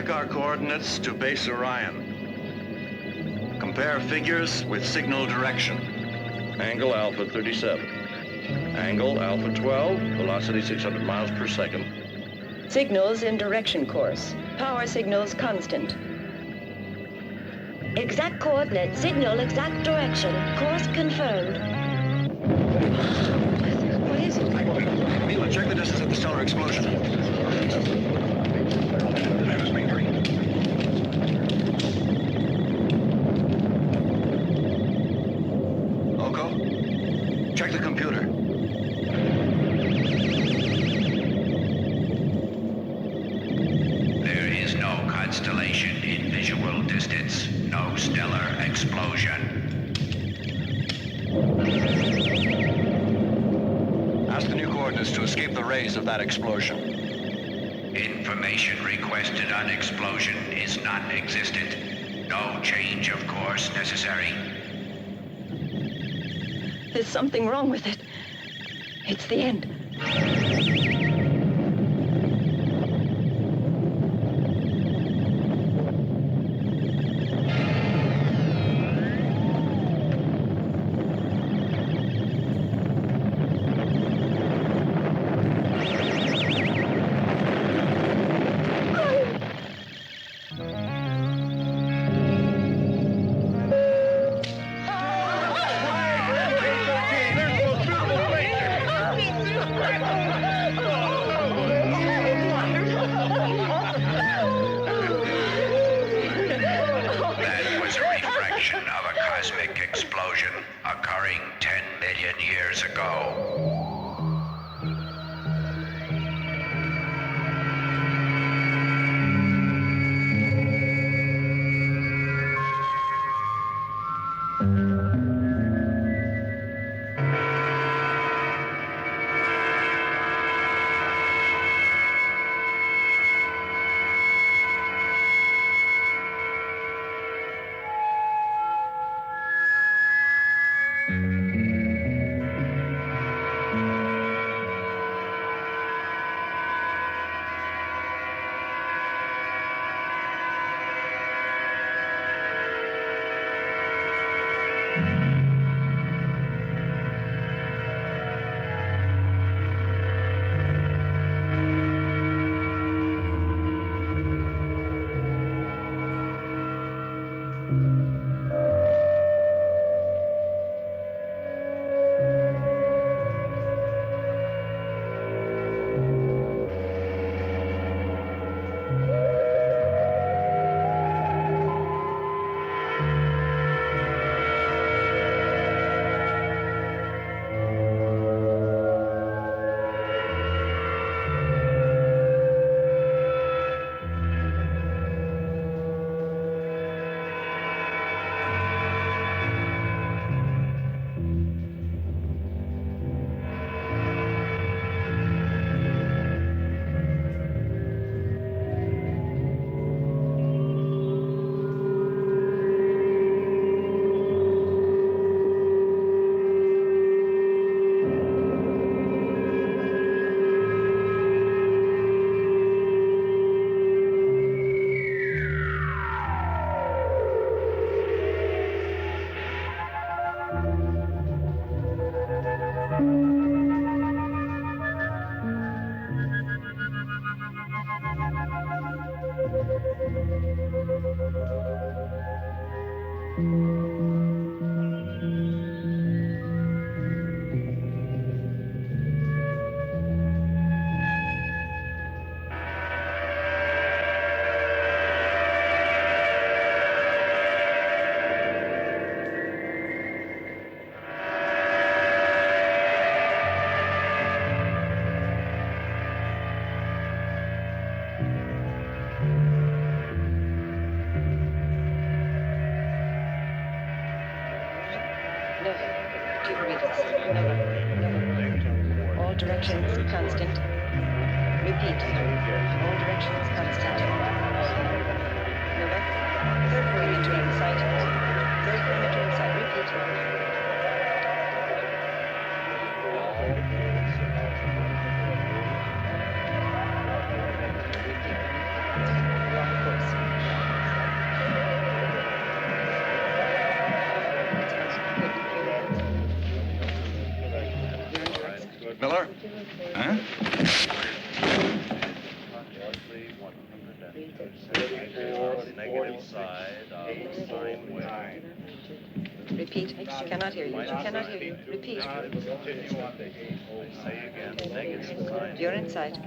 Check our coordinates to base Orion. Compare figures with signal direction. Angle alpha 37. Angle alpha 12, velocity 600 miles per second. Signals in direction course. Power signals constant. Exact coordinate, signal, exact direction. Course confirmed. What is it? Mila, check the distance of the stellar explosion. Oko, check the computer. There is no constellation in visual distance. No stellar explosion. Ask the new coordinates to escape the rays of that explosion. Information requested on explosion is non-existent. No change of course necessary. There's something wrong with it. It's the end. That was a refraction of a cosmic explosion occurring 10 million years ago. All directions constant. Repeat. All directions constant. Nova. Third perimeter in sight. Third perimeter in sight. Repeat. Wrong course. Repeat. Cannot hear you. Cannot hear you. Repeat. You're inside.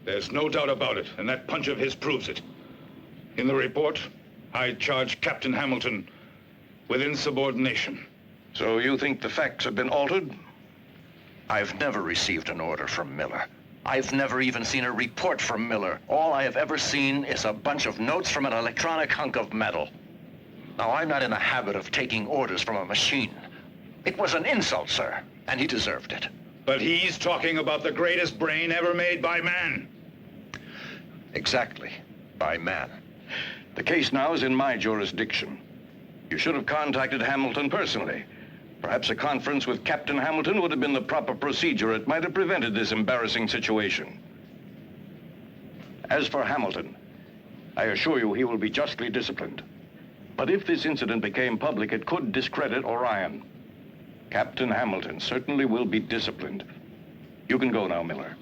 There's no doubt about it, and that punch of his proves it. In the report, I charge Captain Hamilton with insubordination. So you think the facts have been altered? I've never received an order from Miller. I've never even seen a report from Miller. All I have ever seen is a bunch of notes from an electronic hunk of metal. Now, I'm not in the habit of taking orders from a machine. It was an insult, sir, and he deserved it. But he's talking about the greatest brain ever made by man. Exactly, by man. The case now is in my jurisdiction. You should have contacted Hamilton personally. Perhaps a conference with Captain Hamilton would have been the proper procedure. It might have prevented this embarrassing situation. As for Hamilton, I assure you he will be justly disciplined. But if this incident became public, it could discredit Orion. Captain Hamilton certainly will be disciplined. You can go now, Miller.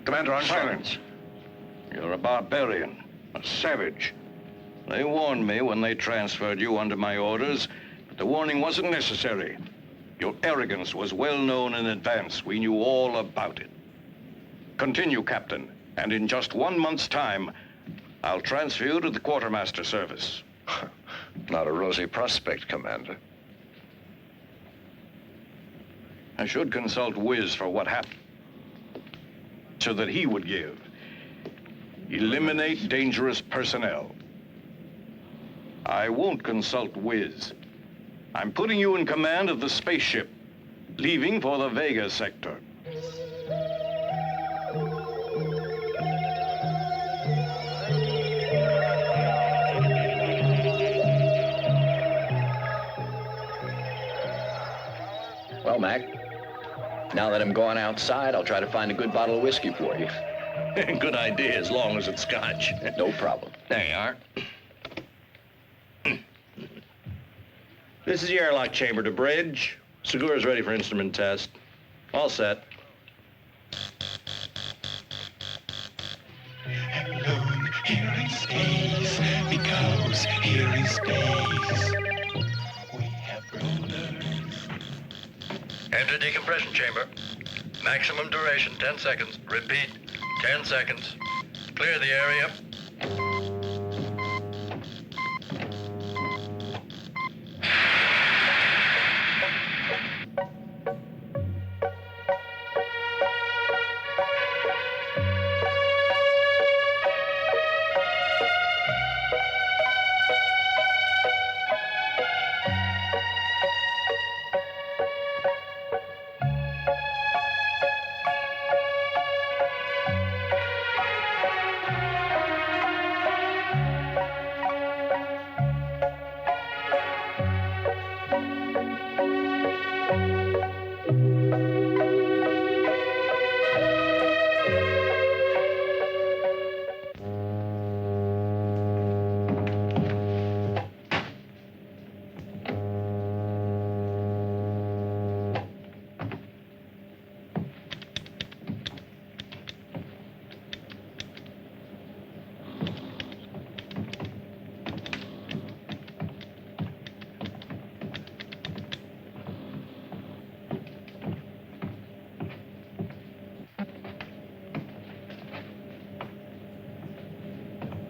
Commander Armstrong. Silence. You're a barbarian, a savage. They warned me when they transferred you under my orders, but the warning wasn't necessary. Your arrogance was well known in advance. We knew all about it. Continue, Captain, and in just 1 month's time, I'll transfer you to the quartermaster service. Not a rosy prospect, Commander. I should consult Wiz for what happened, so that he would give. Eliminate dangerous personnel. I won't consult Wiz. I'm putting you in command of the spaceship, leaving for the Vega sector. Well, Mac, now that I'm going outside, I'll try to find a good bottle of whiskey for you. Good idea, as long as it's scotch. No problem. There you are. This is the airlock chamber to bridge. Segura's ready for instrument test. All set. Alone here in space, because here in space we have brothers. Enter decompression chamber. Maximum duration, 10 seconds. Repeat, 10 seconds. Clear the area.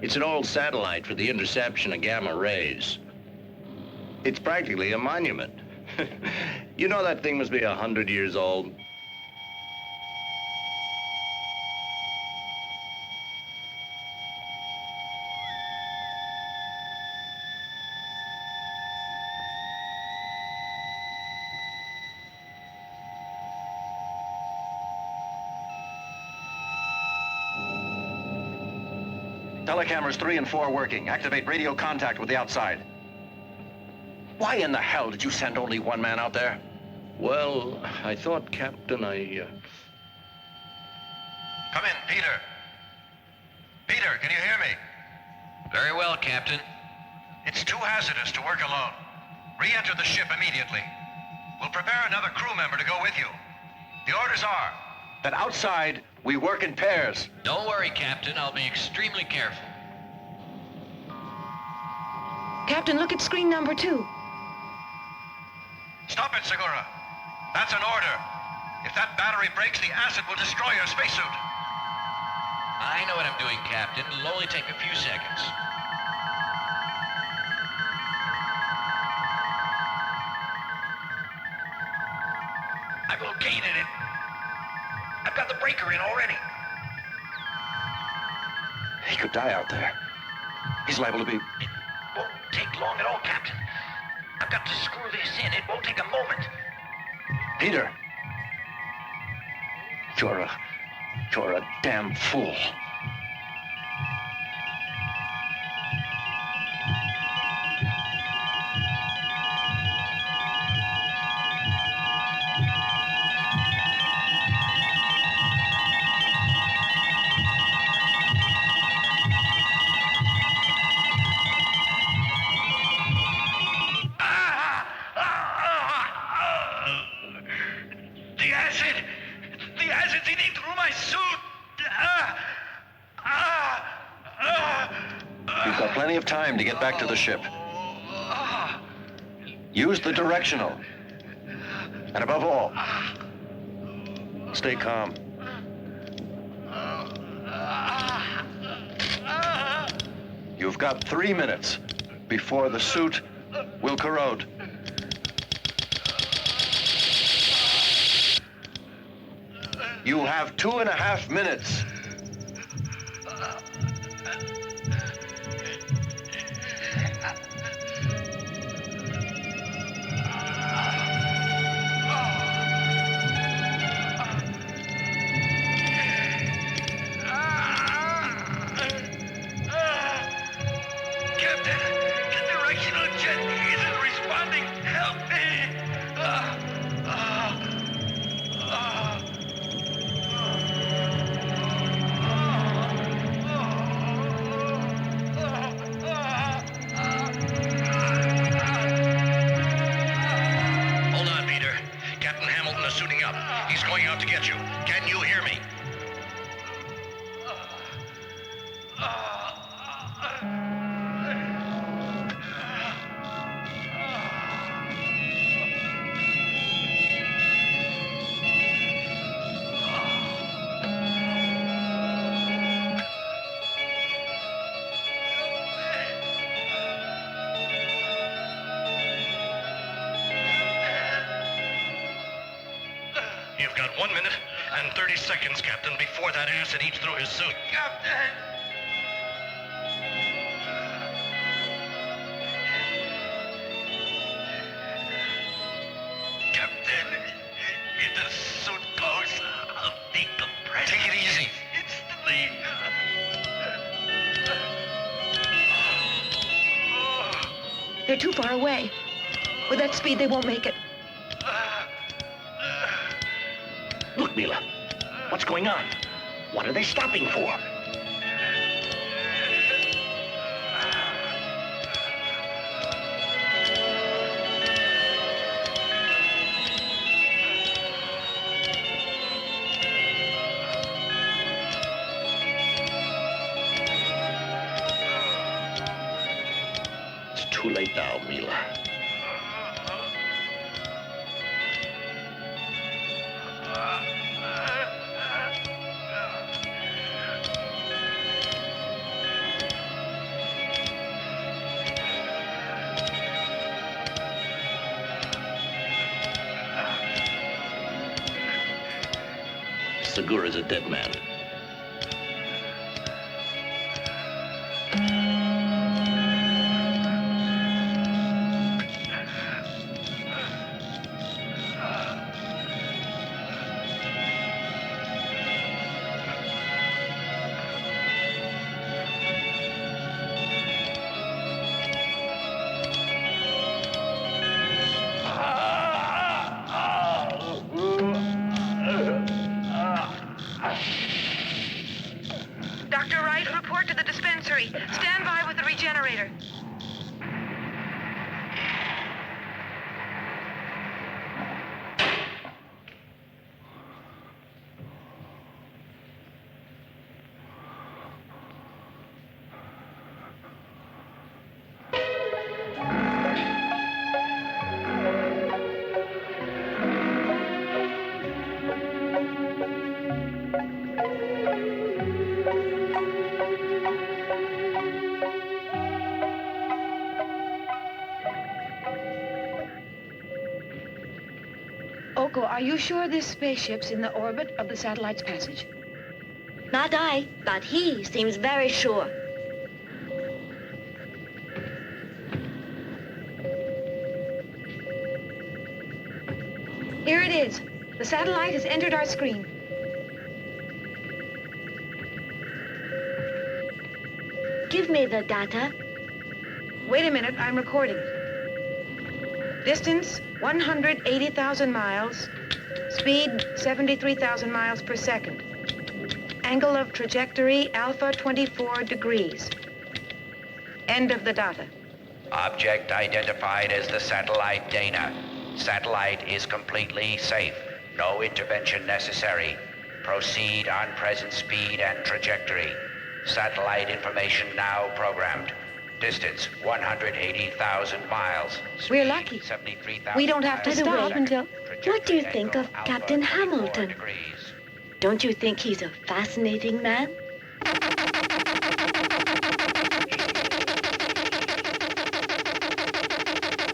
It's an old satellite for the interception of gamma rays. It's practically a monument. You know that thing must be 100 years old. Telecameras 3 and 4 working. Activate radio contact with the outside. Why in the hell did you send only one man out there? Well, I thought, Captain, Come in, Peter. Peter, can you hear me? Very well, Captain. It's too hazardous to work alone. Re-enter the ship immediately. We'll prepare another crew member to go with you. The orders are that outside, we work in pairs. Don't worry, Captain. I'll be extremely careful. Captain, look at screen number 2. Stop it, Segura. That's an order. If that battery breaks, the acid will destroy your spacesuit. I know what I'm doing, Captain. It'll only take a few seconds. I've located it. I've got the breaker in already. He could die out there. He's liable to be... It won't take long at all, Captain. I've got to screw this in. It won't take a moment. Peter! You're a damn fool. The acid's eating through my suit. You've got plenty of time to get back to the ship. Use the directional. And above all, stay calm. You've got 3 minutes before the suit will corrode. You have 2.5 minutes. Captain, the directional jet isn't responding. Help me! Hold on, Peter. Captain Hamilton is suiting up. He's going out to get you. Can you hear me? You've got 1 minute and 30 seconds, Captain, before that acid eats through his suit. Captain! Captain, if the suit goes, I'll decompress. Take it easy. Instantly. They're too far away. With that speed, they won't make it. Look, Mila. What's going on? What are they stopping for? It's too late now, Mila. Segura's a dead man. Marco, are you sure this spaceship's in the orbit of the satellite's passage? Not I, but he seems very sure. Here it is. The satellite has entered our screen. Give me the data. Wait a minute, I'm recording. Distance, 180,000 miles. Speed, 73,000 miles per second. Angle of trajectory, alpha 24 degrees. End of the data. Object identified as the satellite Dana. Satellite is completely safe. No intervention necessary. Proceed on present speed and trajectory. Satellite information now programmed. Distance, 180,000 miles. Speed, We're lucky. 73,000 We don't have to By the stop way, until... What do you think of Captain Hamilton? Degrees. Don't you think he's a fascinating man?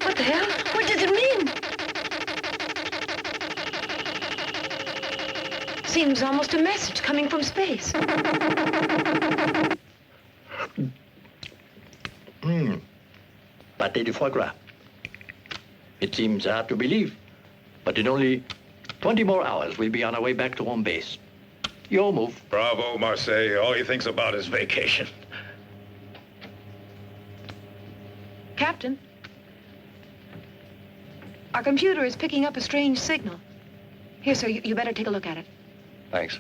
What the hell? What does it mean? Seems almost a message coming from space. Pâté de foie gras. It seems hard to believe, but in only 20 more hours, we'll be on our way back to home base. Your move. Bravo, Marseille. All he thinks about is vacation. Captain, our computer is picking up a strange signal. Here, sir, you better take a look at it. Thanks.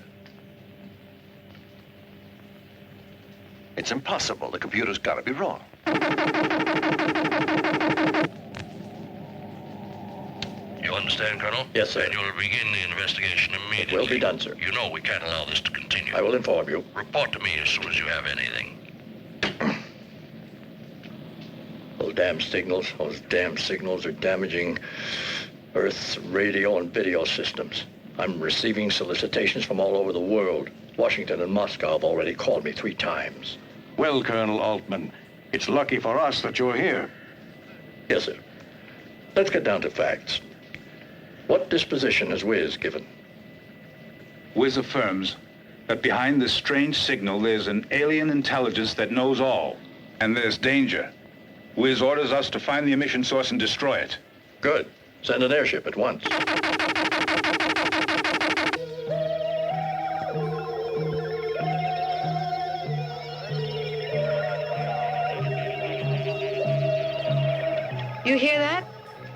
It's impossible. The computer's got to be wrong. You understand, Colonel? Yes, sir. And you'll begin the investigation immediately. It will be done, sir. You know we can't allow this to continue. I will inform you. Report to me as soon as you have anything. Those damn signals are damaging Earth's radio and video systems. I'm receiving solicitations from all over the world. Washington and Moscow have already called me 3 times. Well, Colonel Altman, it's lucky for us that you're here. Yes, sir. Let's get down to facts. What disposition has Wiz given? Wiz affirms that behind this strange signal there's an alien intelligence that knows all, and there's danger. Wiz orders us to find the emission source and destroy it. Good. Send an airship at once. You hear that?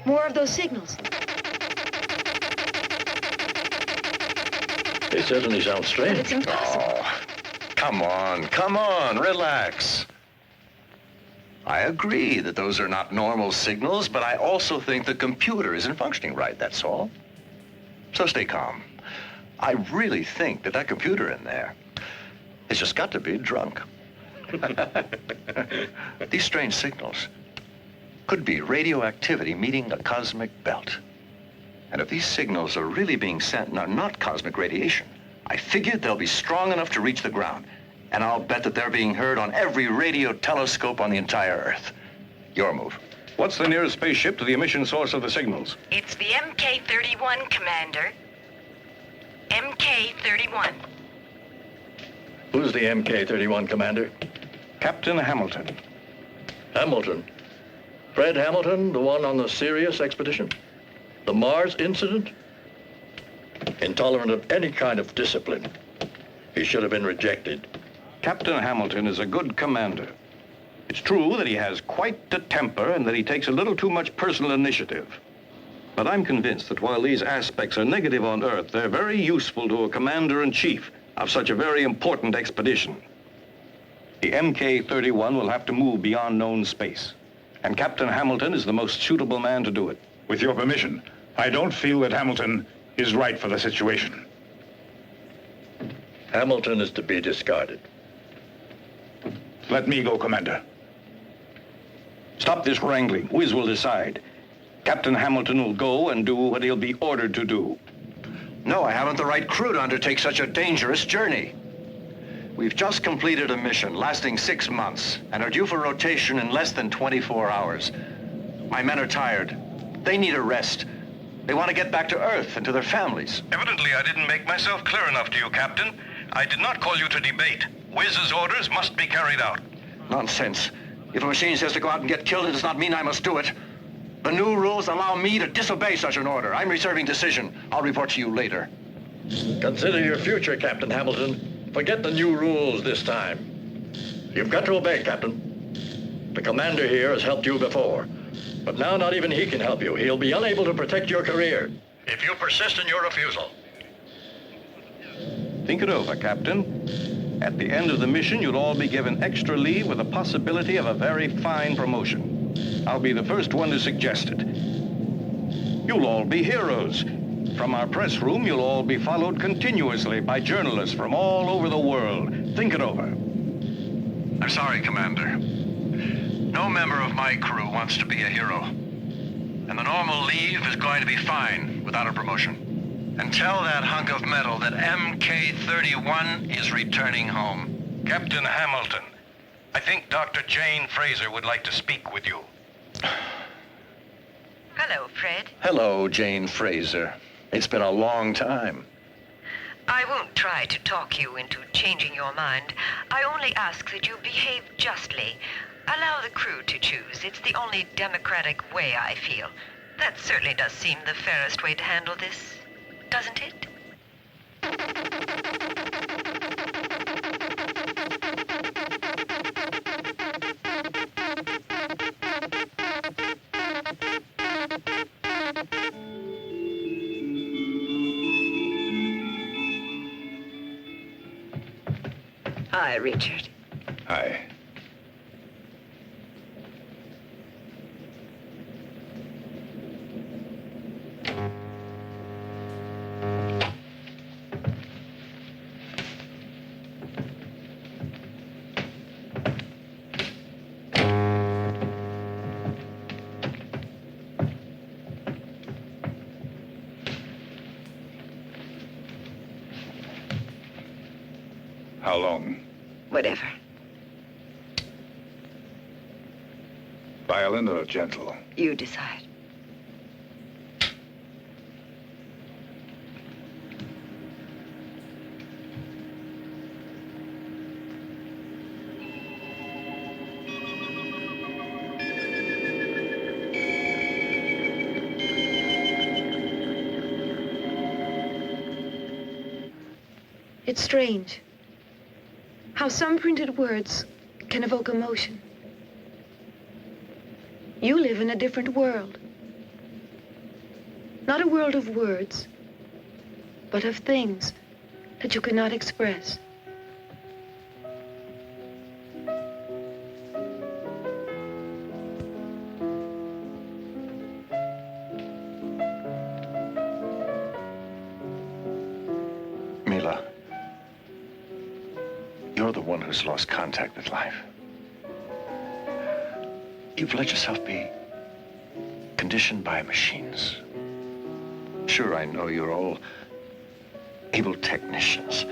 More of those signals. They certainly sound But strange. it's impossible. Oh, come on, relax. I agree that those are not normal signals, but I also think the computer isn't functioning right, that's all. So stay calm. I really think that computer in there has just got to be drunk. These strange signals could be radioactivity meeting a cosmic belt. And if these signals are really being sent and are not cosmic radiation, I figured they'll be strong enough to reach the ground. And I'll bet that they're being heard on every radio telescope on the entire Earth. Your move. What's the nearest spaceship to the emission source of the signals? It's the MK-31, Commander. MK-31. Who's the MK-31 commander? Captain Hamilton. Hamilton. Fred Hamilton, the one on the Sirius expedition? The Mars incident? Intolerant of any kind of discipline. He should have been rejected. Captain Hamilton is a good commander. It's true that he has quite a temper and that he takes a little too much personal initiative. But I'm convinced that while these aspects are negative on Earth, they're very useful to a commander-in-chief of such a very important expedition. The MK-31 will have to move beyond known space, and Captain Hamilton is the most suitable man to do it. With your permission, I don't feel that Hamilton is right for the situation. Hamilton is to be discarded. Let me go, Commander. Stop this wrangling. Wiz will decide. Captain Hamilton will go and do what he'll be ordered to do. No, I haven't the right crew to undertake such a dangerous journey. We've just completed a mission lasting 6 months and are due for rotation in less than 24 hours. My men are tired. They need a rest. They want to get back to Earth and to their families. Evidently, I didn't make myself clear enough to you, Captain. I did not call you to debate. Wiz's orders must be carried out. Nonsense. If a machine says to go out and get killed, it does not mean I must do it. The new rules allow me to disobey such an order. I'm reserving decision. I'll report to you later. Consider your future, Captain Hamilton. Forget the new rules this time. You've got to obey, Captain. The commander here has helped you before. But now not even he can help you. He'll be unable to protect your career if you persist in your refusal. Think it over, Captain. At the end of the mission, you'll all be given extra leave with the possibility of a very fine promotion. I'll be the first one to suggest it. You'll all be heroes. From our press room, you'll all be followed continuously by journalists from all over the world. Think it over. I'm sorry, Commander. No member of my crew wants to be a hero. And the normal leave is going to be fine without a promotion. And tell that hunk of metal that MK-31 is returning home. Captain Hamilton, I think Dr. Jane Fraser would like to speak with you. Hello, Fred. Hello, Jane Fraser. It's been a long time. I won't try to talk you into changing your mind. I only ask that you behave justly. Allow the crew to choose. It's the only democratic way, I feel. That certainly does seem the fairest way to handle this, doesn't it? Hi, Richard. Hi. How long? Whatever. Violent or gentle? You decide. It's strange how some printed words can evoke emotion. You live in a different world. Not a world of words, but of things that you cannot express. Mila, you're the one who's lost contact with life. You've let yourself be conditioned by machines. Sure, I know you're all able technicians,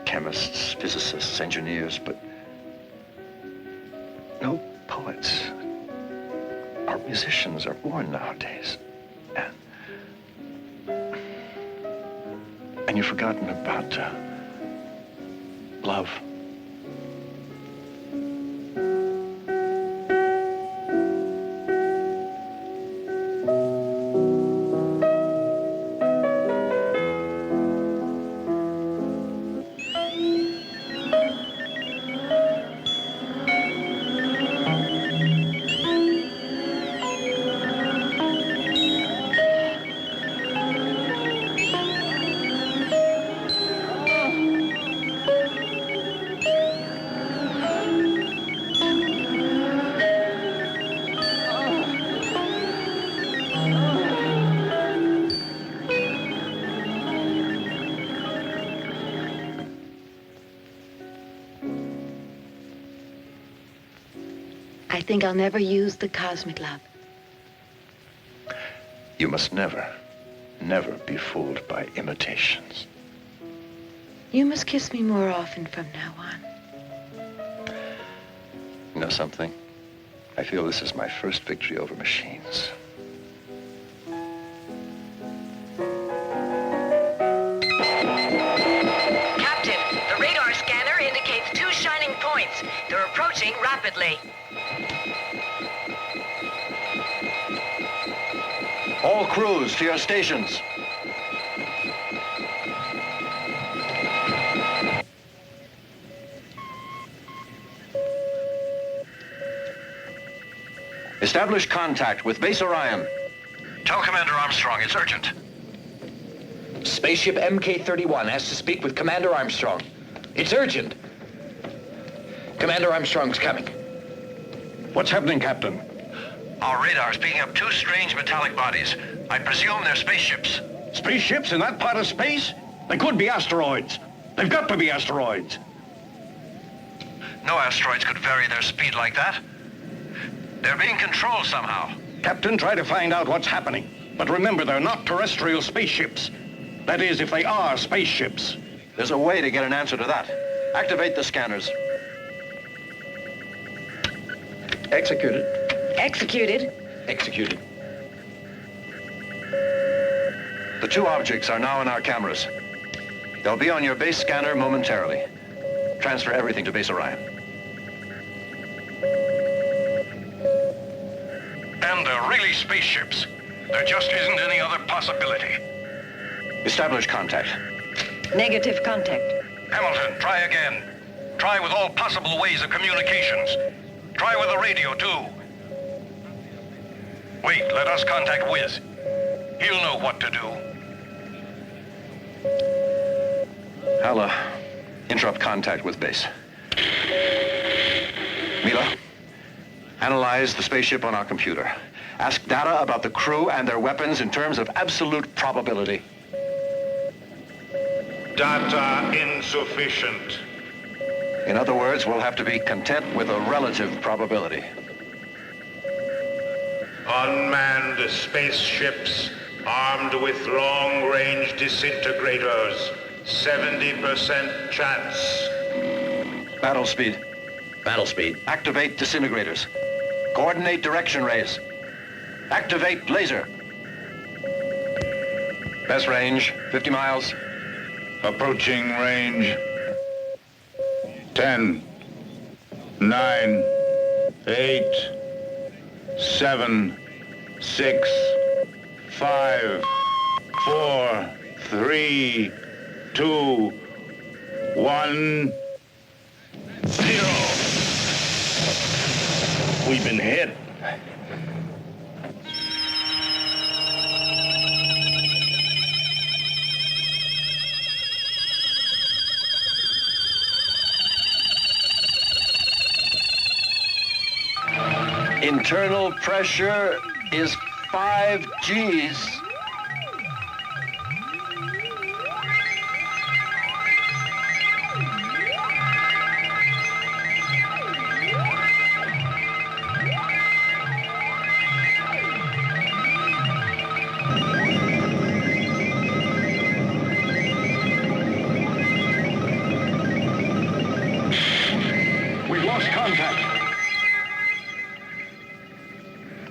chemists, physicists, engineers, but no poets or musicians are born nowadays. And you've forgotten about love. I think I'll never use the cosmic love. You must never, never be fooled by imitations. You must kiss me more often from now on. You know something? I feel this is my first victory over machines. rapidly. All crews to your stations. Establish contact with Base Orion. Tell Commander Armstrong it's urgent. Spaceship MK-31 has to speak with Commander Armstrong. It's urgent. Commander Armstrong's coming. What's happening, Captain? Our radar's picking up two strange metallic bodies. I presume they're spaceships. Spaceships in that part of space? They could be asteroids. They've got to be asteroids. No asteroids could vary their speed like that. They're being controlled somehow. Captain, try to find out what's happening. But remember, they're not terrestrial spaceships. That is, if they are spaceships. There's a way to get an answer to that. Activate the scanners. Executed. Executed. Executed. The two objects are now in our cameras. They'll be on your base scanner momentarily. Transfer everything to Base Orion. And they're really spaceships. There just isn't any other possibility. Establish contact. Negative contact. Hamilton, try again. Try with all possible ways of communications. Try with the radio, too. Wait, let us contact Wiz. He'll know what to do. I'll, interrupt contact with base. Mila, analyze the spaceship on our computer. Ask data about the crew and their weapons in terms of absolute probability. Data insufficient. In other words, we'll have to be content with a relative probability. Unmanned spaceships armed with long-range disintegrators. 70% chance. Battle speed. Battle speed. Activate disintegrators. Coordinate direction rays. Activate laser. Best range, 50 miles. Approaching range. 10, 9, 8, 7, 6, 5, 4, 3, 2, 1, 0. We've been hit. Internal pressure is 5 Gs. We've lost contact.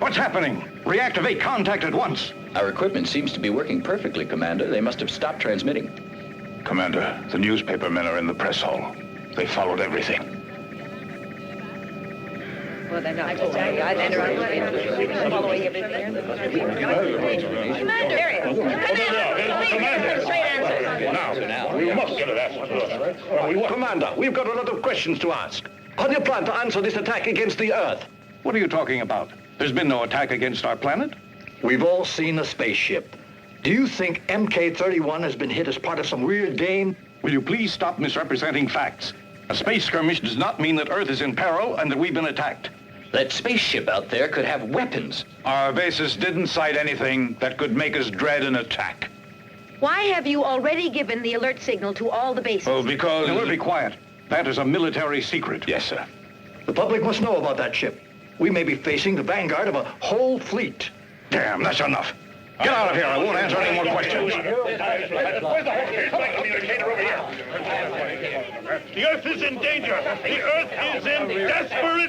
What's happening? Reactivate contact at once. Our equipment seems to be working perfectly, Commander. They must have stopped transmitting. Commander, the newspaper men are in the press hall. They followed everything. Well, they're not following everything. Commander! Straight answer. Now, we must get an answer. Commander, we've got a lot of questions to ask. How do you plan to answer this attack against the Earth? What are you talking about? There's been no attack against our planet. We've all seen a spaceship. Do you think MK-31 has been hit as part of some weird game? Will you please stop misrepresenting facts? A space skirmish does not mean that Earth is in peril and that we've been attacked. That spaceship out there could have weapons. Our bases didn't cite anything that could make us dread an attack. Why have you already given the alert signal to all the bases? Oh, because... Now, we'll be quiet. That is a military secret. Yes, sir. The public must know about that ship. We may be facing the vanguard of a whole fleet. Damn, that's enough. Get out of here. I won't answer any more questions. The Earth is in danger. The Earth is in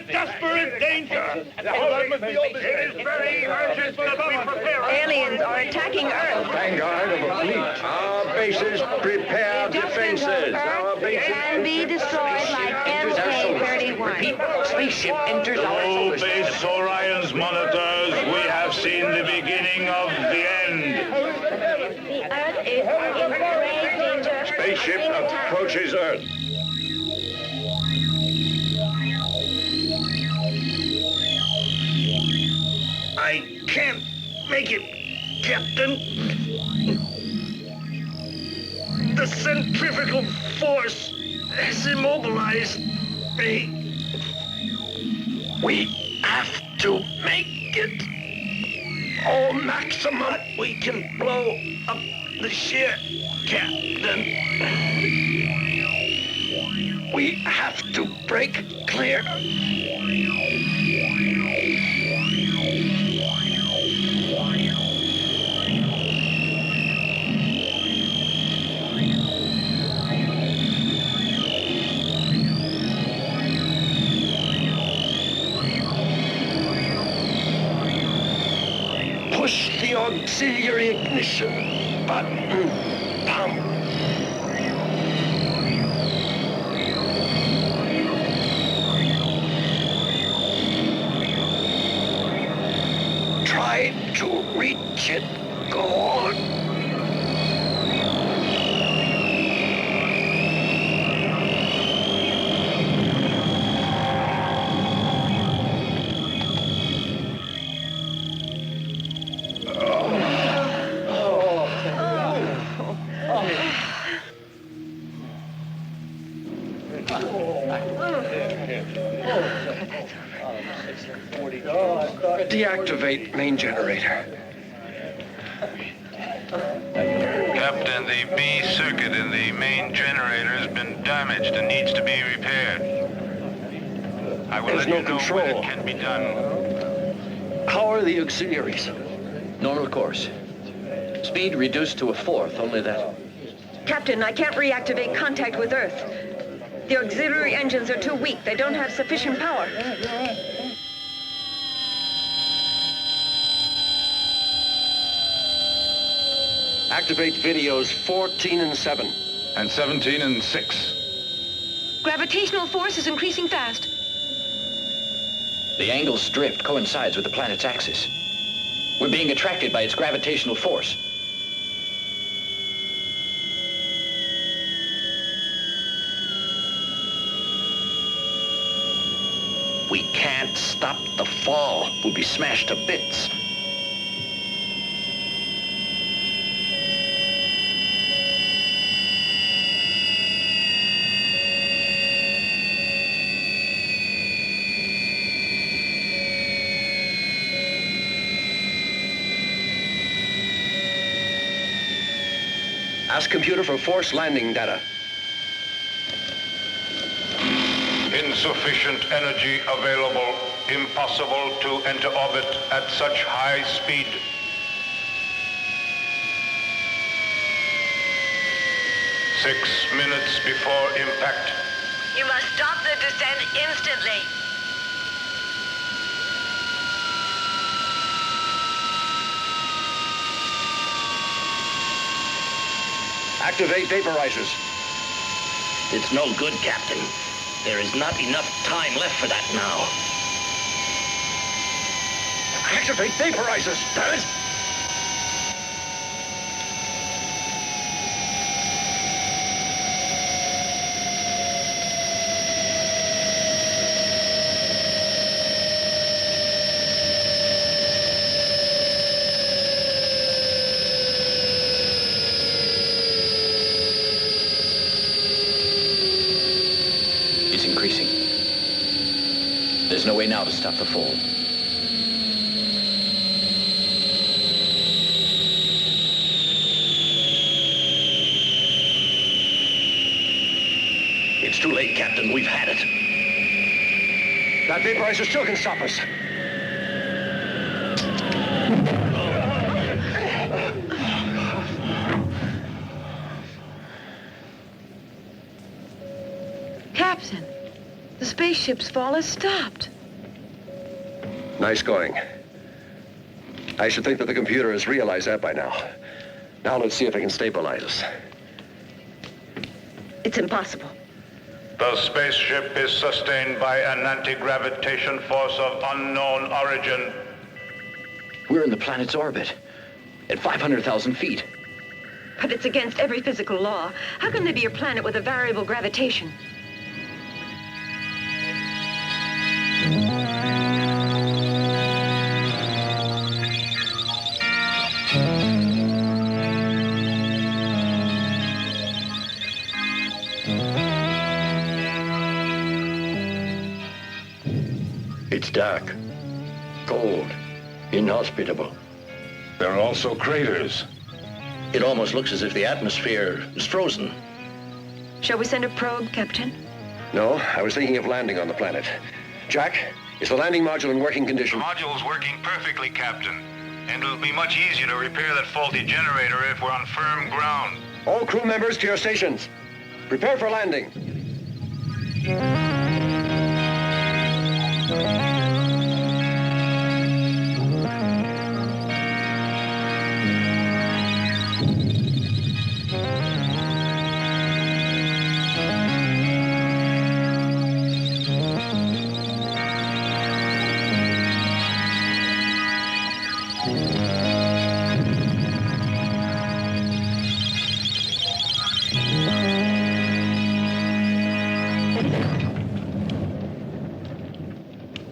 desperate danger. It is very urgent that we prepare. Aliens are attacking Earth. Vanguard of a fleet. Our bases prepare defenses. Our bases Can be destroyed like MK-31. Spaceship enters our solar system. Base Orion's monitors, we have seen the beginning of the end. The Earth is in grave danger. spaceship approaches Earth. I can't make it, Captain. The centrifugal force has immobilized me. We have to make it all maximum we can blow up the ship, Captain. We have to break clear. Push the auxiliary ignition button. Pump. Try to reach it. Go on. Deactivate main generator. Captain, the B circuit in the main generator has been damaged and needs to be repaired. I will There's let you no know when control. it can be done. How are the auxiliaries? Normal course. Speed reduced to a fourth, only that. Captain, I can't reactivate contact with Earth. The auxiliary engines are too weak. They don't have sufficient power. Activate videos 14 and 7. And 17 and 6. Gravitational force is increasing fast. The angle's drift coincides with the planet's axis. We're being attracted by its gravitational force. We can't stop the fall. We'll be smashed to bits. Ask computer for force landing data. Insufficient energy available. Impossible to enter orbit at such high speed. Six minutes before impact. You must stop the descent instantly. Activate vaporizers. It's no good, Captain. There is not enough time left for that now. Activate vaporizers, damn it! It's increasing. There's no way now to stop the fall. It's too late, Captain. We've had it. That vaporizer still can stop us. spaceship's fall has stopped. Nice going. I should think that the computer has realized that by now. Now let's see if it can stabilize us. It's impossible. The spaceship is sustained by an anti-gravitation force of unknown origin. We're in the planet's orbit, at 500,000 feet. But it's against every physical law. How can there be a planet with a variable gravitation? It's dark, cold, inhospitable. There are also craters. It almost looks as if the atmosphere is frozen. Shall we send a probe, Captain? No, I was thinking of landing on the planet. Jack, is the landing module in working condition? The module's working perfectly, Captain. And it'll be much easier to repair that faulty generator if we're on firm ground. All crew members to your stations. Prepare for landing.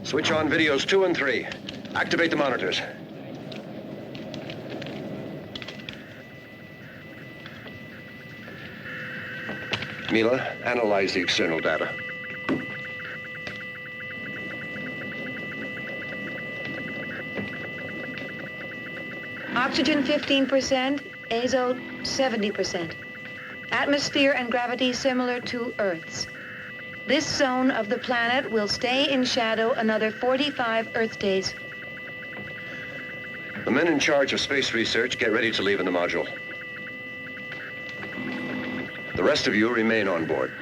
Switch on videos 2 and 3. Activate the monitors. Mila, analyze the external data. Oxygen 15%, azo 70%. Atmosphere and gravity similar to Earth's. This zone of the planet will stay in shadow another 45 Earth days. The men in charge of space research get ready to leave in the module. The rest of you remain on board.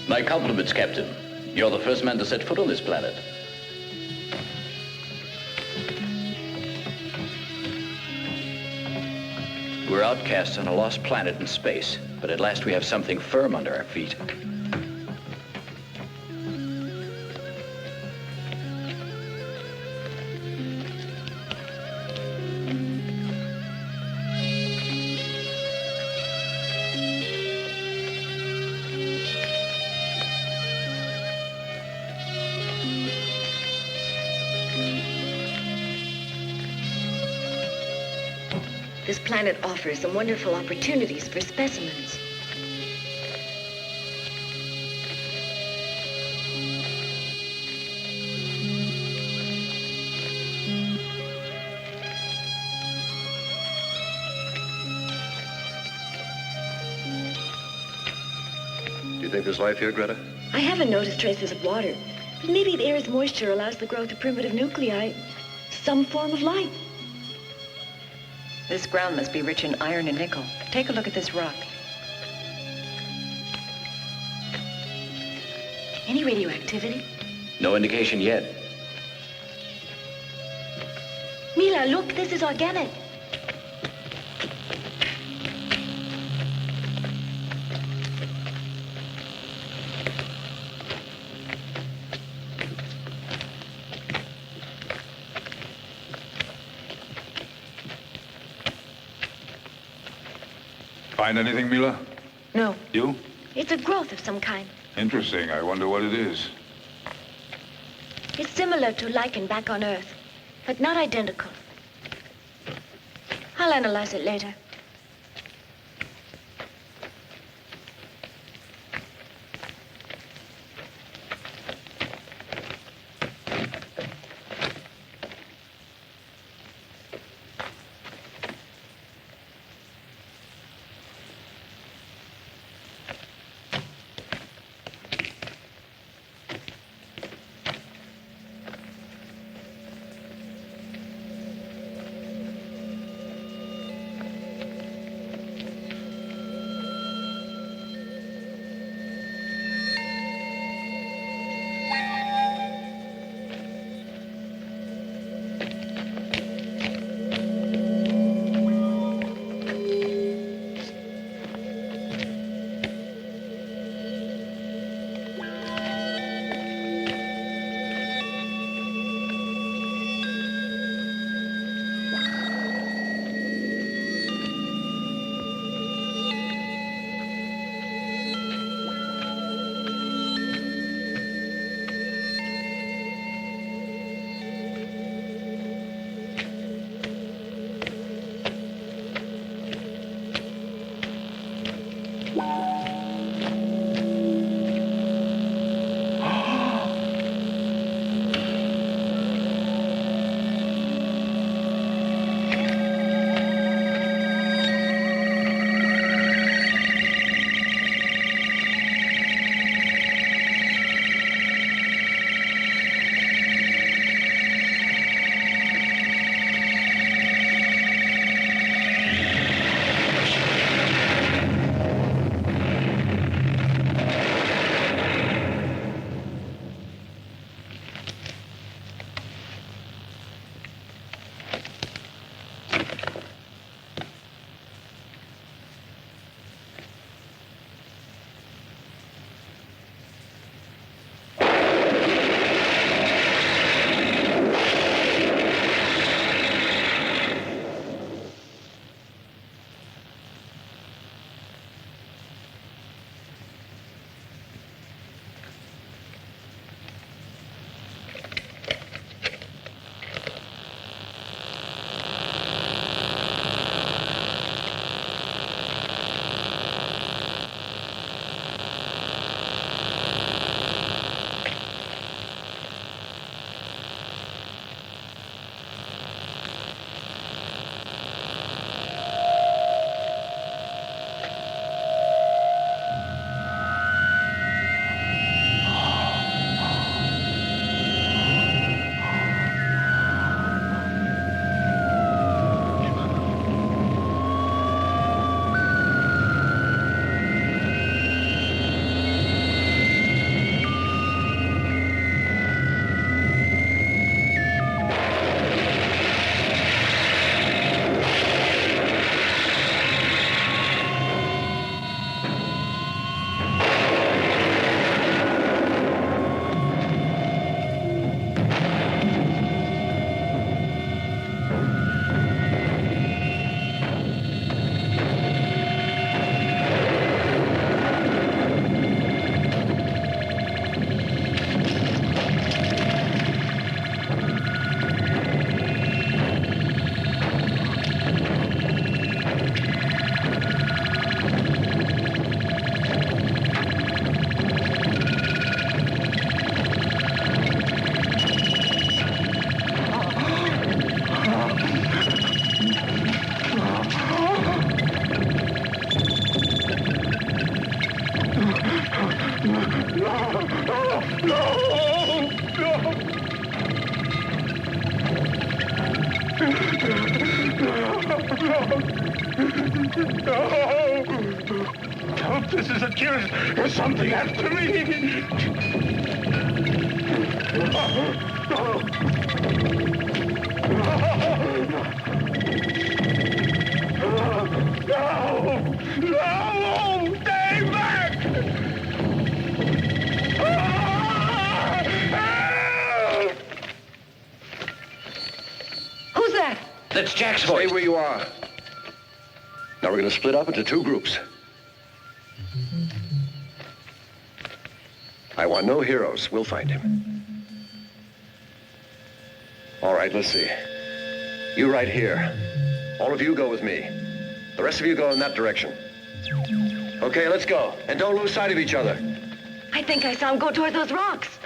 My compliments, Captain. You're the first man to set foot on this planet. We're outcasts on a lost planet in space, but at last we have something firm under our feet. This planet offers some wonderful opportunities for specimens. Do you think there's life here, Greta? I haven't noticed traces of water, but maybe the air's moisture allows the growth of primitive nuclei, some form of life. This ground must be rich in iron and nickel. Take a look at this rock. Any radioactivity? No indication yet. Mila, look, this is organic. Find anything, Mila? No. You? It's a growth of some kind. Interesting. I wonder what it is. It's similar to lichen back on Earth, but not identical. I'll analyze it later. No, this is a curse. There's something after me. No! Stay back! Who's that? That's Jack's voice. Stay where you are. Now we're going to split up into 2 groups. I want no heroes. We'll find him. All right, let's see. You right here. All of you go with me. The rest of you go in that direction. Okay, let's go. And don't lose sight of each other. I think I saw him go toward those rocks.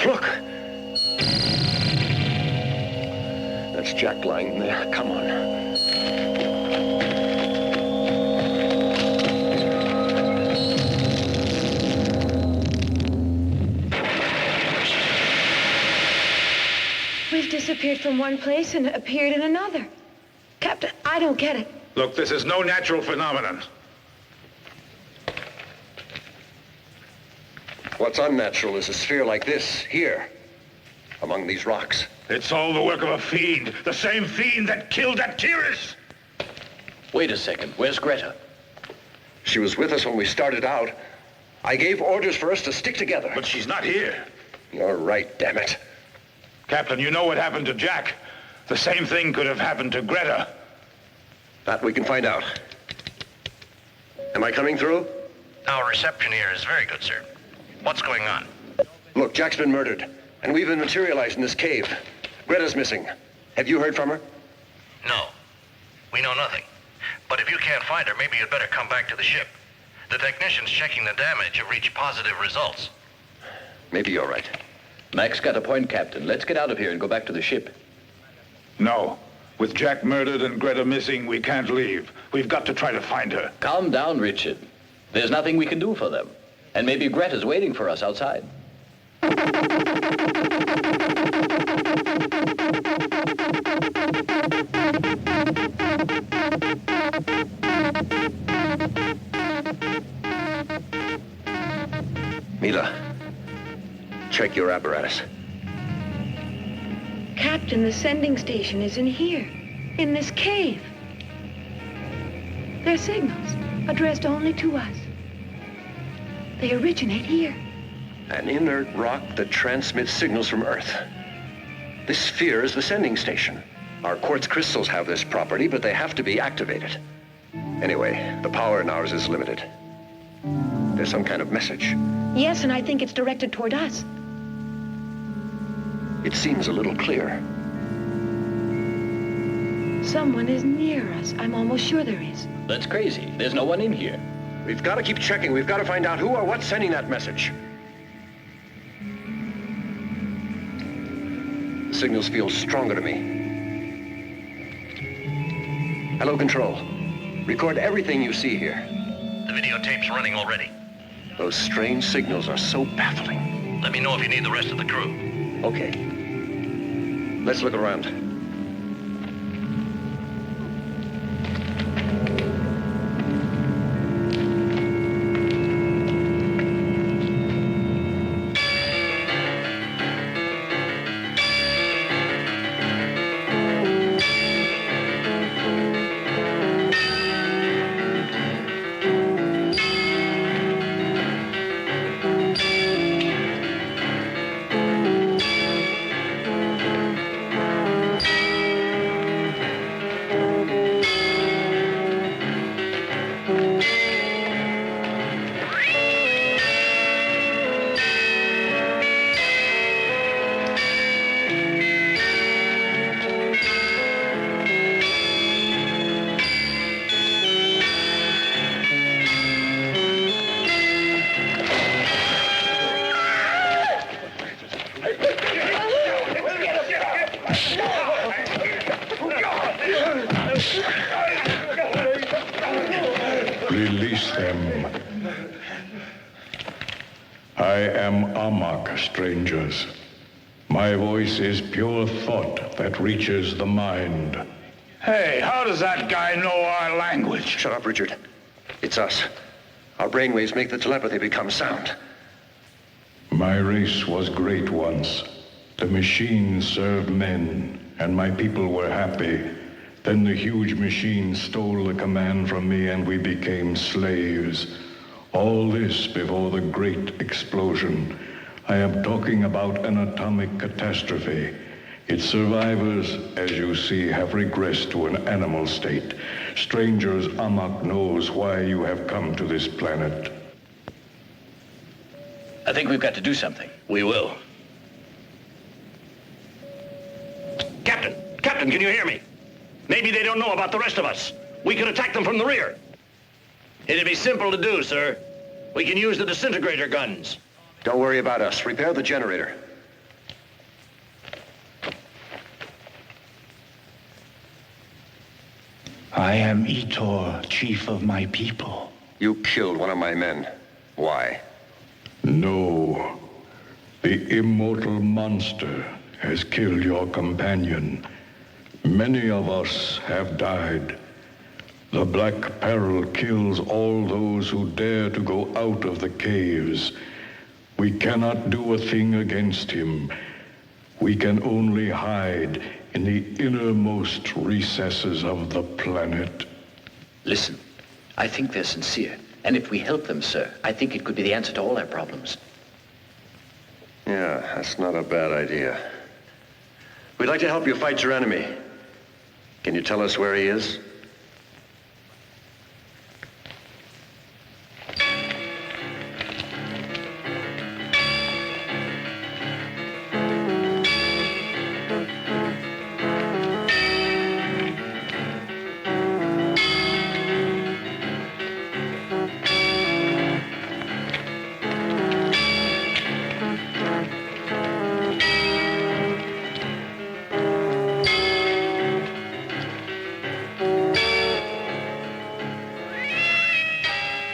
Look! That's Jack lying there. Come on. We've disappeared from one place and appeared in another. Captain, I don't get it. Look, this is no natural phenomenon. What's unnatural is a sphere like this, here, among these rocks. It's all the work of a fiend. The same fiend that killed that Tiris. Wait a second. Where's Greta? She was with us when we started out. I gave orders for us to stick together. But she's not here. You're right, damn it. Captain, you know what happened to Jack. The same thing could have happened to Greta. That we can find out. Am I coming through? Our reception here is very good, sir. What's going on? Look, Jack's been murdered, and we've been materialized in this cave. Greta's missing. Have you heard from her? No. We know nothing. But if you can't find her, maybe you'd better come back to the ship. The technicians checking the damage have reached positive results. Maybe you're right. Mac's got a point, Captain. Let's get out of here and go back to the ship. No. With Jack murdered and Greta missing, we can't leave. We've got to try to find her. Calm down, Richard. There's nothing we can do for them. And maybe Greta's waiting for us outside. Mila, check your apparatus. Captain, the sending station is in here, in this cave. They're signals addressed only to us. They originate here. An inert rock that transmits signals from Earth. This sphere is the sending station. Our quartz crystals have this property, but they have to be activated. Anyway, the power in ours is limited. There's some kind of message. Yes, and I think it's directed toward us. It seems a little clear. Someone is near us. I'm almost sure there is. That's crazy. There's no one in here. We've got to keep checking. We've got to find out who or what's sending that message. The signals feel stronger to me. Hello, Control. Record everything you see here. The videotape's running already. Those strange signals are so baffling. Let me know if you need the rest of the crew. Okay. Let's look around. Release them. I am Amok, strangers. My voice is pure thought that reaches the mind. Hey, how does that guy know our language? Shut up, Richard. It's us. Our brainwaves make the telepathy become sound. My race was great once. The machines served men, and my people were happy. Then the huge machine stole the command from me, and we became slaves. All this before the great explosion. I am talking about an atomic catastrophe. Its survivors, as you see, have regressed to an animal state. Strangers, Amok knows why you have come to this planet. I think we've got to do something. We will. Captain, can you hear me? Maybe they don't know about the rest of us. We could attack them from the rear. It'd be simple to do, sir. We can use the disintegrator guns. Don't worry about us. Repair the generator. I am Etor, chief of my people. You killed one of my men. Why? No. The immortal monster has killed your companion. Many of us have died. The Black Peril kills all those who dare to go out of the caves. We cannot do a thing against him. We can only hide in the innermost recesses of the planet. Listen, I think they're sincere. And if we help them, sir, I think it could be the answer to all our problems. Yeah, that's not a bad idea. We'd like to help you fight your enemy. Can you tell us where he is?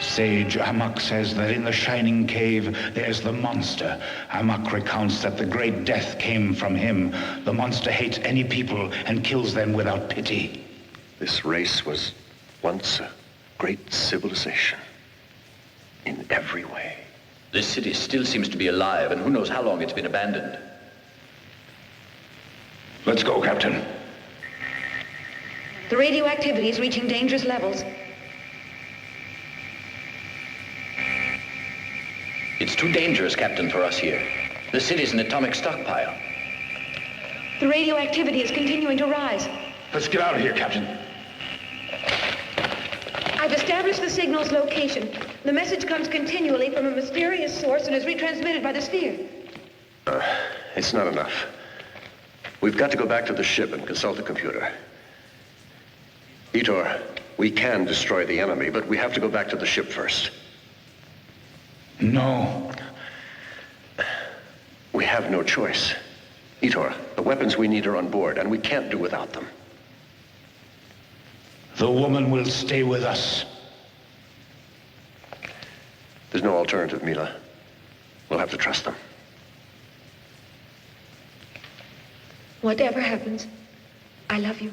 Sage Amok says that in the Shining Cave, there's the monster. Amok recounts that the great death came from him. The monster hates any people and kills them without pity. This race was once a great civilization. In every way. This city still seems to be alive, and who knows how long it's been abandoned. Let's go, Captain. The radioactivity is reaching dangerous levels. It's too dangerous, Captain, for us here. The city's an atomic stockpile. The radioactivity is continuing to rise. Let's get out of here, Captain. I've established the signal's location. The message comes continually from a mysterious source and is retransmitted by the sphere. It's not enough. We've got to go back to the ship and consult the computer. Etor, we can destroy the enemy, but we have to go back to the ship first. No. We have no choice. Etor, the weapons we need are on board, and we can't do without them. The woman will stay with us. There's no alternative, Mila. We'll have to trust them. Whatever happens, I love you.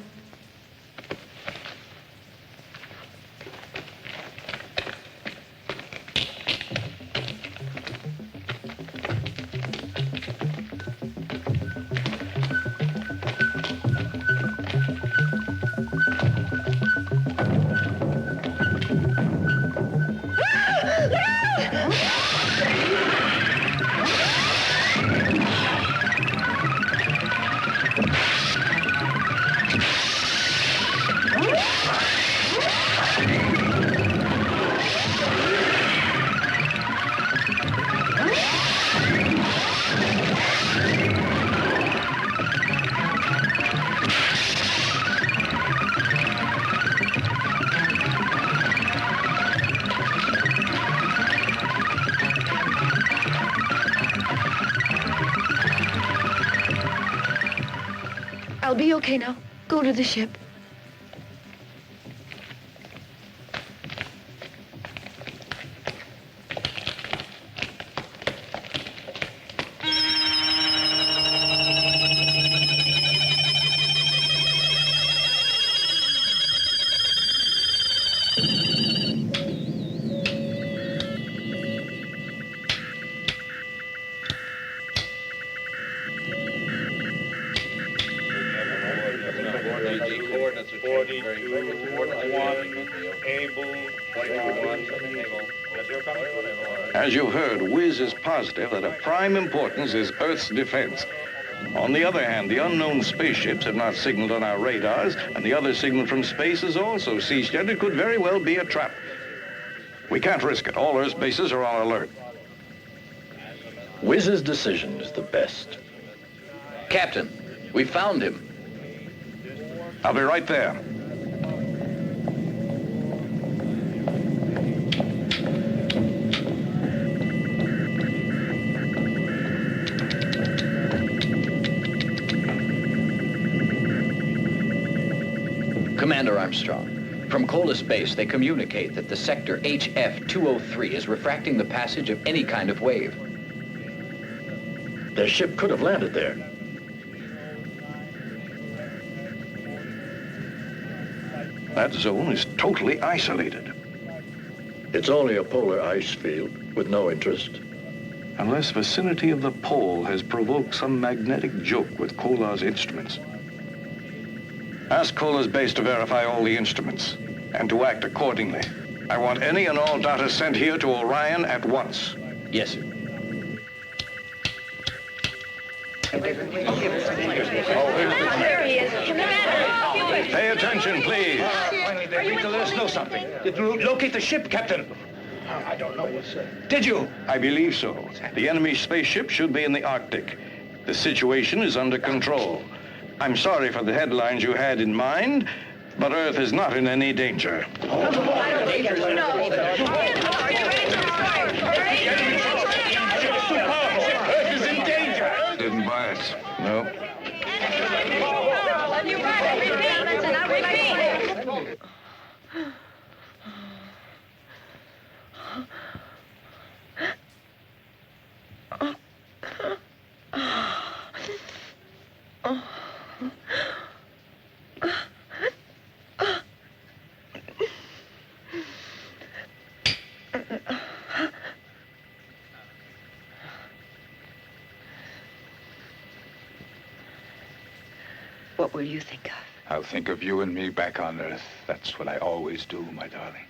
I'll be okay now. Go to the ship. As you've heard, Wiz is positive that of prime importance is Earth's defense. On the other hand, the unknown spaceships have not signaled on our radars, and the other signal from space has also ceased, yet it could very well be a trap. We can't risk it. All Earth's bases are on alert. Wiz's decision is the best. Captain, we found him. I'll be right there. Commander Armstrong, from Cola Space, they communicate that the sector HF-203 is refracting the passage of any kind of wave. Their ship could have landed there. That zone is totally isolated. It's only a polar ice field with no interest. Unless vicinity of the pole has provoked some magnetic joke with Kola's instruments. Ask Kola's base to verify all the instruments and to act accordingly. I want any and all data sent here to Orion at once. Yes, sir. There he is. Commander! Pay attention, please. Finally, they agreed to let us know something. Did you locate the ship, Captain? I don't know, sir. Did you? I believe so. The enemy spaceship should be in the Arctic. The situation is under control. I'm sorry for the headlines you had in mind, but Earth is not in any danger. Earth is in danger. Didn't buy it. No. What will you think of? I'll think of you and me back on Earth. That's what I always do, my darling.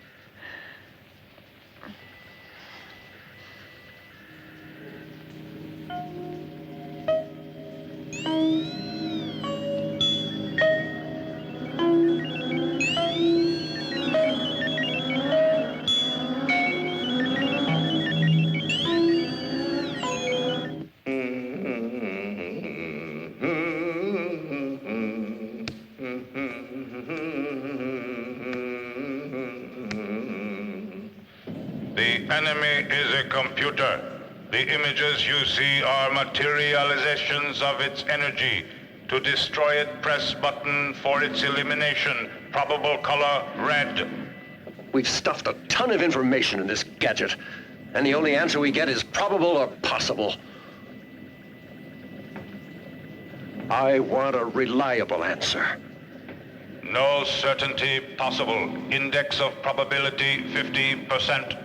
The enemy is a computer. The images you see are materializations of its energy. To destroy it, press button for its elimination. Probable color, red. We've stuffed a ton of information in this gadget. And the only answer we get is probable or possible. I want a reliable answer. No certainty possible. Index of probability 50%.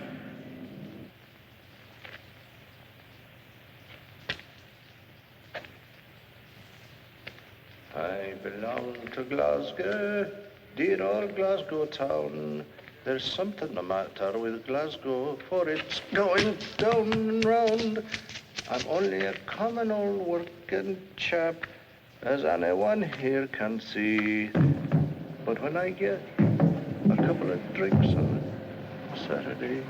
I belong to Glasgow, dear old Glasgow town. There's something the matter with Glasgow, for it's going down and round. I'm only a common old working chap, as anyone here can see. But when I get a couple of drinks on Saturday,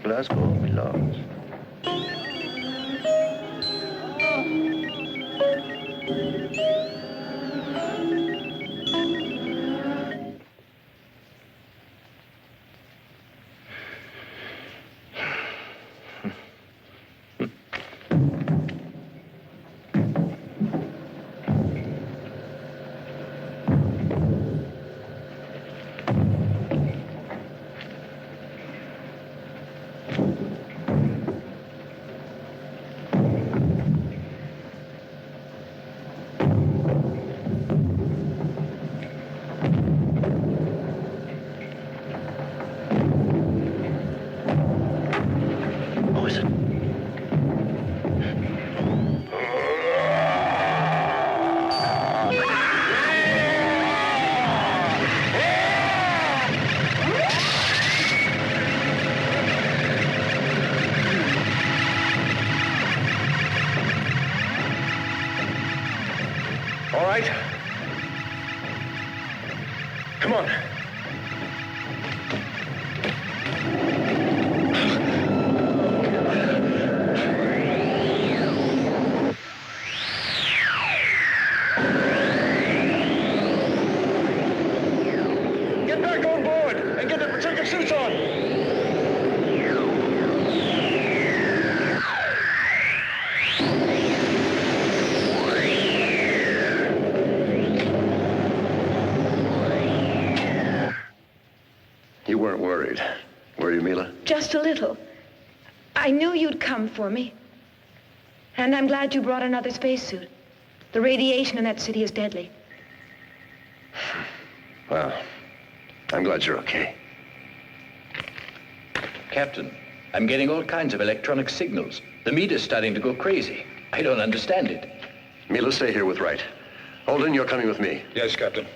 Glasgow belongs. All right. Come on. Get back on board and get the protective suits on. You weren't worried, were you, Mila? Just a little. I knew you'd come for me. And I'm glad you brought another spacesuit. The radiation in that city is deadly. Well, I'm glad you're okay. Captain, I'm getting all kinds of electronic signals. The meter's starting to go crazy. I don't understand it. Mila, stay here with Wright. Holden, you're coming with me. Yes, Captain.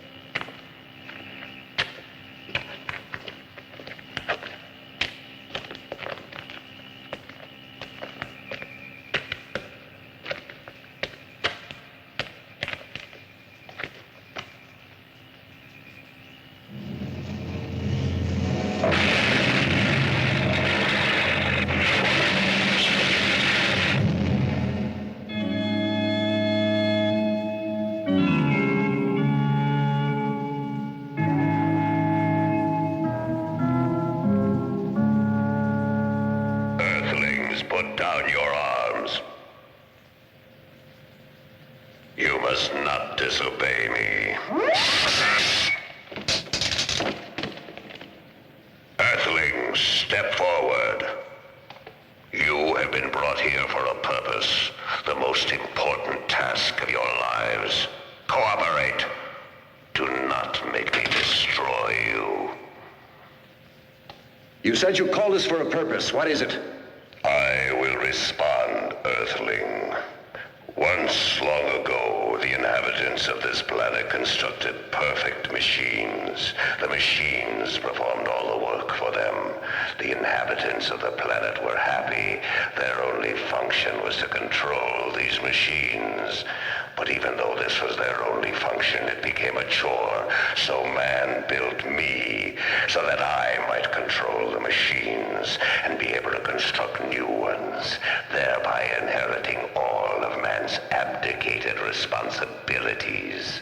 Earthlings, put down your arms. You must not disobey me. Earthlings, step forward. You have been brought here for a purpose, the most important task of your lives. Cooperate. Do not make me destroy you. You said you called us for a purpose. What is it? I will respond, Earthling. Once long ago, the inhabitants of this planet constructed perfect machines. The machines performed all the work for them. The inhabitants of the planet were happy. Their only function was to control these machines. But even though this was their only function, it became a chore. So man built me so that I might control the machines and be able to construct new ones, thereby inheriting all of man's abdicated responsibilities.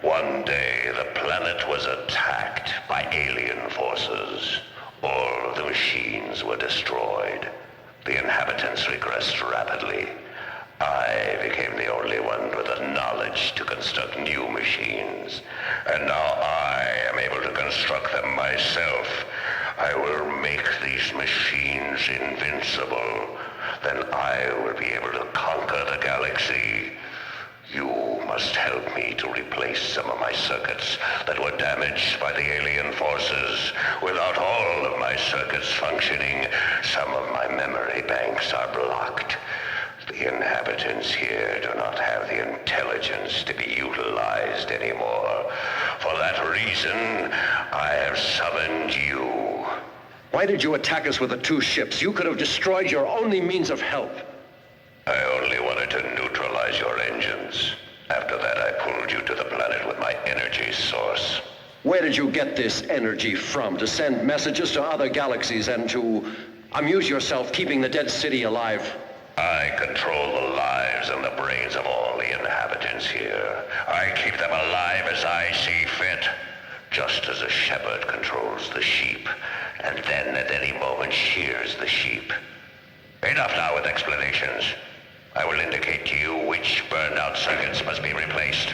One day, the planet was attacked by alien forces. All of the machines were destroyed. The inhabitants regressed rapidly. I became the only one with the knowledge to construct new machines. And now I am able to construct them myself. I will make these machines invincible. Then I will be able to conquer the galaxy. You must help me to replace some of my circuits that were damaged by the alien forces. Without all of my circuits functioning, some of my memory banks are blocked. The inhabitants here do not have the intelligence to be utilized anymore. For that reason, I have summoned you. Why did you attack us with the 2 ships? You could have destroyed your only means of help. I only wanted to neutralize your engines. After that, I pulled you to the planet with my energy source. Where did you get this energy from? To send messages to other galaxies and to amuse yourself keeping the dead city alive? I control the lives and the brains of all the inhabitants here. I keep them alive as I see fit, just as a shepherd controls the sheep, and then at any moment shears the sheep. Enough now with explanations. I will indicate to you which burned out circuits must be replaced.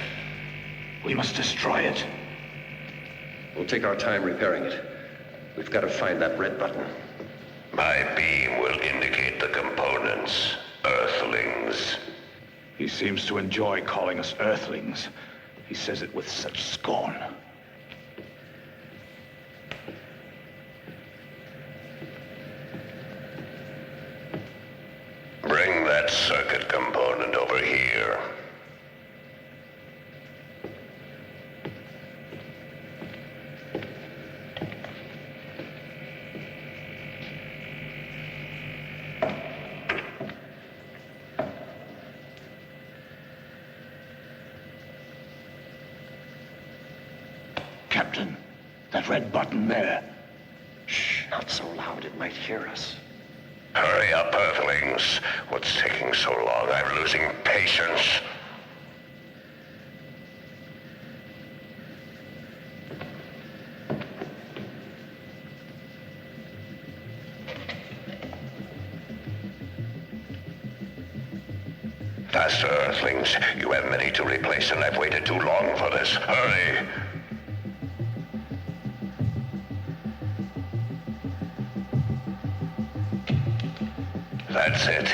We must destroy it. We'll take our time repairing it. We've got to find that red button. My beam will indicate the components, Earthlings. He seems to enjoy calling us Earthlings. He says it with such scorn. Bring that circuit component over here. Captain, that red button there. Shh, not so loud it might hear us. Hurry up, Earthlings. What's taking so long? I'm losing patience. Faster, Earthlings. You have many to replace, and I've waited too long for this. Hurry! That's it.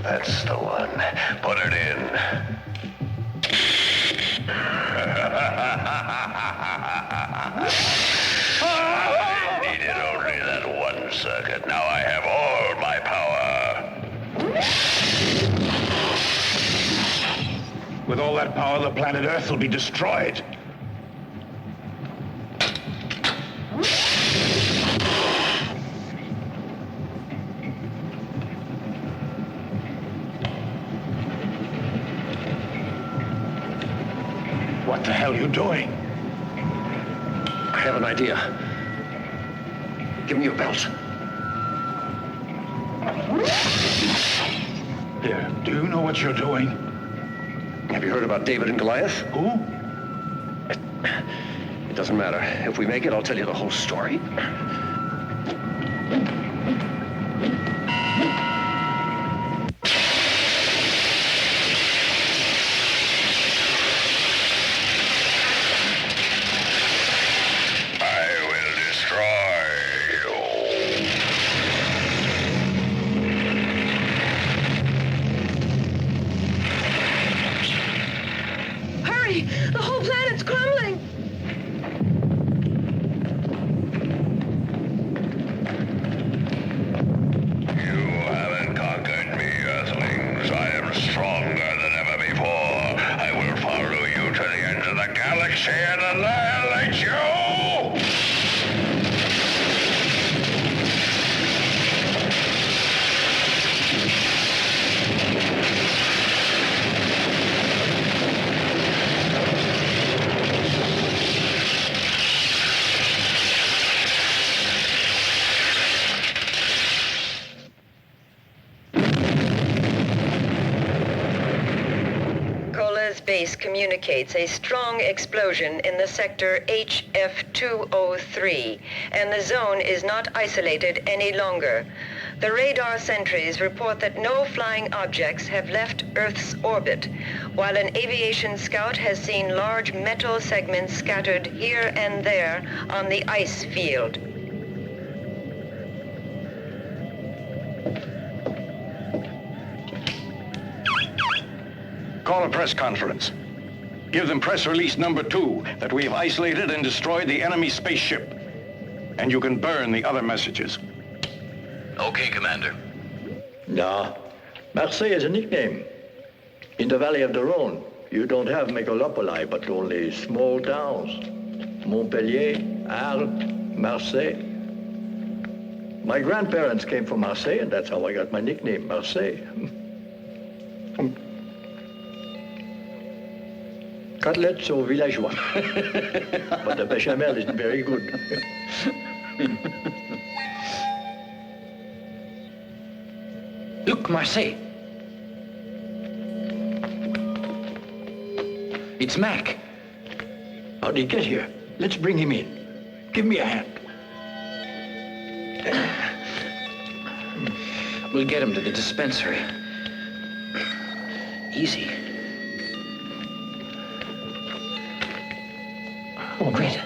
That's the one. Put it in. I needed only that one circuit. Now I have all my power. With all that power, the planet Earth will be destroyed. What the hell are you doing? I have an idea. Give me your belt. Here, do you know what you're doing? Have you heard about David and Goliath? Who? It doesn't matter. If we make it, I'll tell you the whole story. The whole planet's crumbling! You haven't conquered me, Earthlings. I am stronger than ever before. I will follow you to the end of the galaxy and annihilate you! Base communicates a strong explosion in the sector HF203, and the zone is not isolated any longer. The radar sentries report that no flying objects have left Earth's orbit, while an aviation scout has seen large metal segments scattered here and there on the ice field. Call a press conference. Give them press release number 2 that we have isolated and destroyed the enemy spaceship. And you can burn the other messages. Okay, Commander. No. Marseille is a nickname. In the Valley of the Rhone, you don't have megalopoli, but only small towns. Montpellier, Arles, Marseille. My grandparents came from Marseille, and that's how I got my nickname, Marseille. Cutlets au villageois. But the bechamel is very good. Look, Marseille. It's Mac. How'd he get here? Let's bring him in. Give me a hand. We'll get him to the dispensary. Easy. Oh, Greta.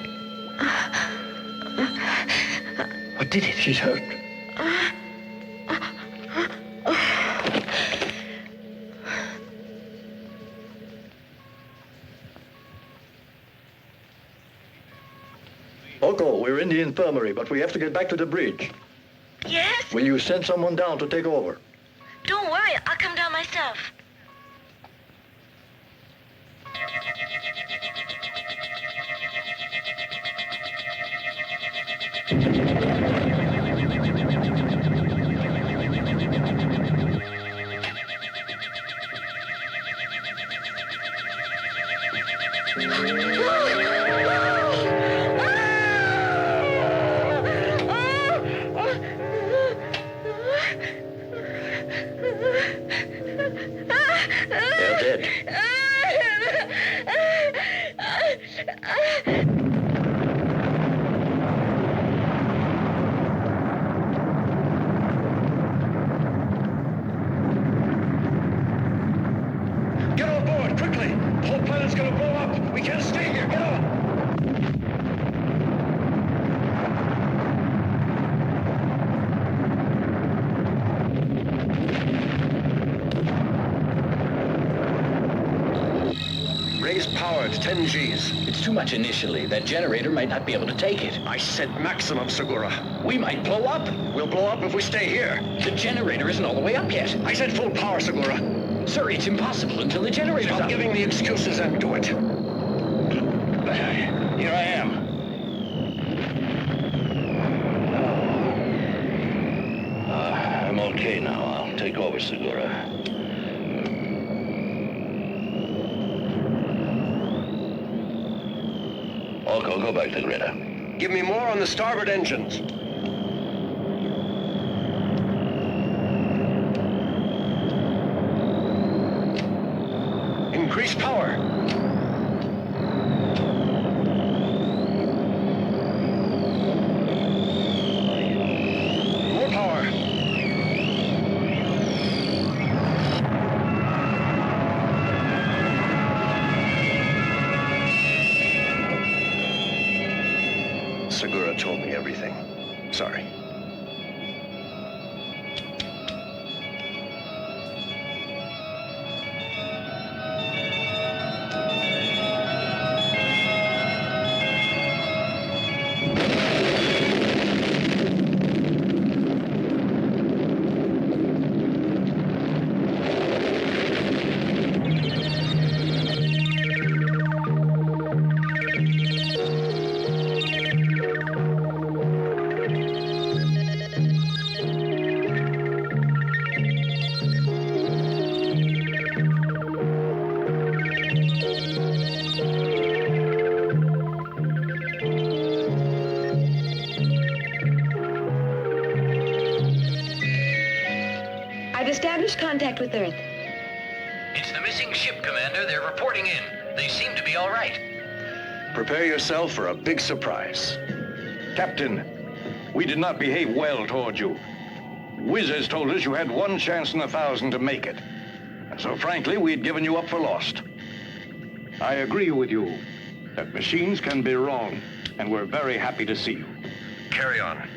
What did it? She's hurt. Oko, we're in the infirmary, but we have to get back to the bridge. Yes? Will you send someone down to take over? Don't worry, I'll come down myself. They're dead. Get on board, quickly! The whole planet's gonna blow up! We can't stay here, get on! Raise power to 10 Gs. It's too much initially. That generator might not be able to take it. I said maximum, Segura. We might blow up. We'll blow up if we stay here. The generator isn't all the way up yet. I said full power, Segura. Sir, it's impossible until the generator's Stop up. giving me excuses and do it. Here I am. I'm okay now. I'll take over, Segura. Oko, go back to Greta. Give me more on the starboard engines. Increase power. More power. Segura told me everything. Sorry. I've established contact with Earth. It's the missing ship, Commander. They're reporting in. They seem to be all right. Prepare yourself for a big surprise. Captain, we did not behave well toward you. Wizards told us you had 1 chance in 1,000 to make it. And so frankly, we'd given you up for lost. I agree with you that machines can be wrong, and we're very happy to see you. Carry on.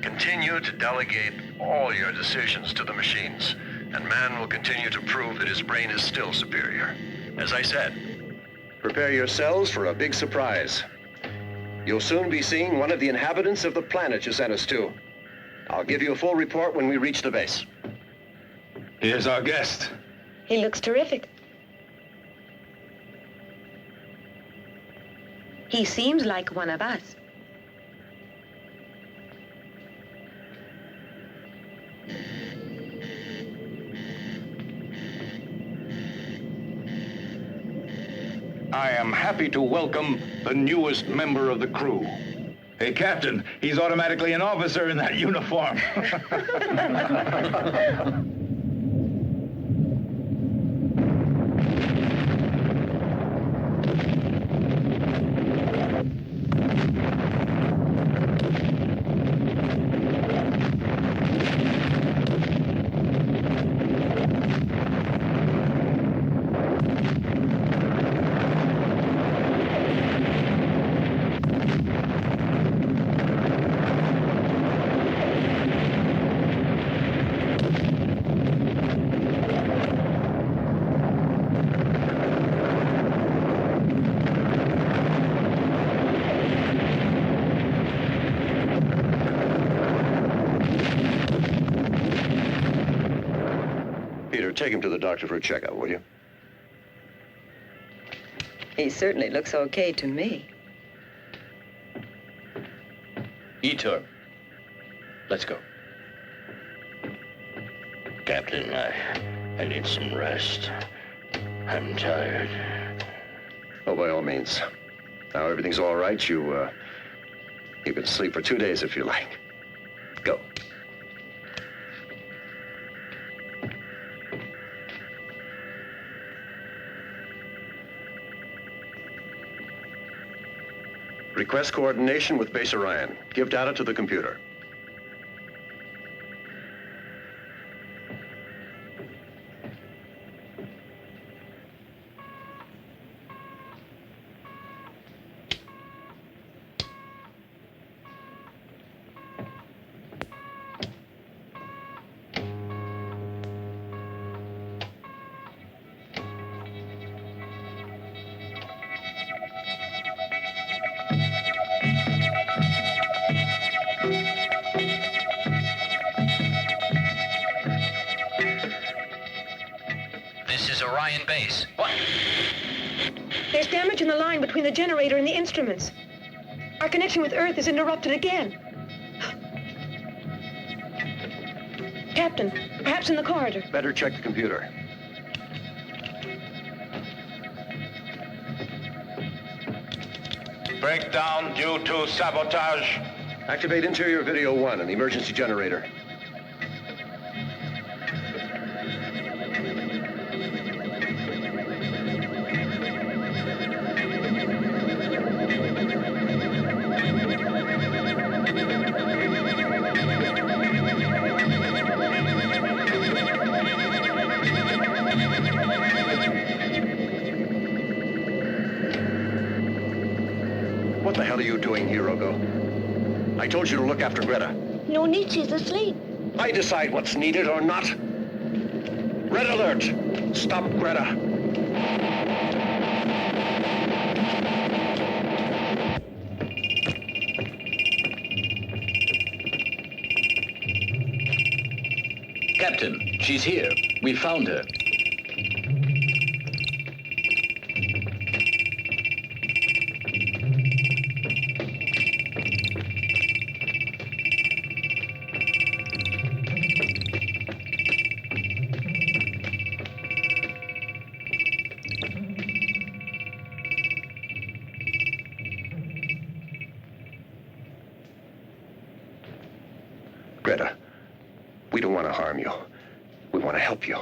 Continue to delegate all your decisions to the machines. and man will continue to prove that his brain is still superior. As I said, Prepare yourselves for a big surprise. You'll soon be seeing one of the inhabitants of the planet you sent us to. I'll give you a full report when we reach the base. Here's our guest. He looks terrific. He seems like one of us. I am happy to welcome the newest member of the crew. Hey, Captain, he's automatically an officer in that uniform. Peter, take him to the doctor for a checkup, will you? He certainly looks okay to me. Etor, let's go. Captain, I need some rest. I'm tired. Oh, by all means. Now everything's all right. You can sleep for 2 days if you like. Go. Request coordination with Base Orion. Give data to the computer. This is Orion Base. What? There's damage in the line between the generator and the instruments. Our connection with Earth is interrupted again. Captain, perhaps in the corridor. Better check the computer. Breakdown due to sabotage. Activate interior video 1 and the emergency generator. What the hell are you doing here, Ogo? I told you to look after Greta. No need, she's asleep. I decide what's needed or not. Red alert! Stop Greta. Captain, she's here. We found her. Greta, we don't want to harm you. We want to help you.